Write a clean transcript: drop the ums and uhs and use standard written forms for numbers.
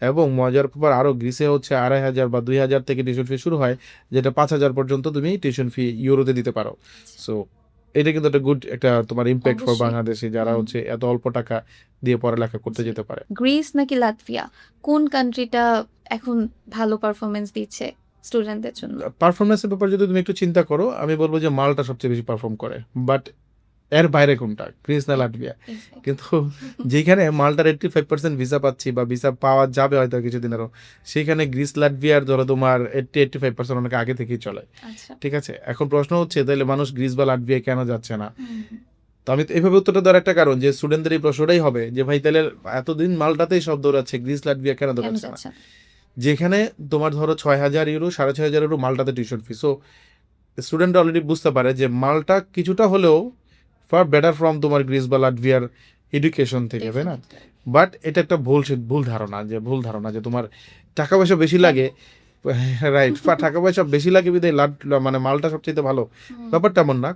এবং মজার ব্যাপার আরও গ্রিসে হচ্ছে 2,500 বা 2,000 থেকে টিউশন ফি শুরু হয়, যেটা 5,000 পর্যন্ত তুমি টিউশন ফি ইউরোতে দিতে পারো। সো এটা কিন্তু একটা গুড একটা তোমার ইম্প্যাক্ট ফর অবশ্যই। বাংলাদেশি যারা হুম। হচ্ছে এত অল্প টাকা দিয়ে পড়ালেখা করতে জি। যেতে পারে। গ্রিস নাকি লাটভিয়া, কোন কান্ট্রিটা এখন ভালো পারফরমেন্স দিচ্ছে স্টুডেন্টদের জন্য? পারফরমেন্সের ব্যাপারে যদি তুমি একটু চিন্তা করো, আমি বলবো যে মালটা সবচেয়ে বেশি পারফর্ম করে। বাট এর বাইরে কোনটা, গ্রিস না লাটভিয়া? এক্স্যাক্টলি। কিন্তু যেখানে মাল্টার 85% ভিসা পাচ্ছি বা ভিসা পাওয়া যাবে হয়তো কিছুদিন আরও, সেখানে গ্রিস লাটভিয়ার ধরো তোমার 80-85% অনেক আগে থেকেই চলে। আচ্ছা। ঠিক আছে, এখন প্রশ্ন হচ্ছে তাহলে মানুষ গ্রিস বা লাটভিয়া কেন যাচ্ছে না? হুম। তো আমি তো এইভাবে উত্তরটা দেওয়ার একটা কারণ যে স্টুডেন্টদের এই প্রশ্নটাই হবে যে ভাই তাহলে এতদিন মালটাতেই সব দৌড়াচ্ছে, গ্রিস লাটভিয়া কেন কেন দৌড়াচ্ছে না? যাচ্ছে না? যেখানে তোমার ধরো 6,000 ইউরো 6,500 ইউরো মালটাতে tuition fee. So student already বুঝতে পারে যে মালটা কিছুটা হলেও ফার বেটার ফ্রম তোমার গ্রিস বা লাটভিয়ার এডুকেশন থেকে, তাই না? ডেফিনেটলি। বাট এটা একটা ভুল ধারণা যে তোমার টাকা পয়সা বেশি লাগে, রাইট, টাকা পয়সা বেশি লাগে বিধায় মানে মালটা সবচেয়ে ভালো, হুম। ব্যাপারটা এমন না।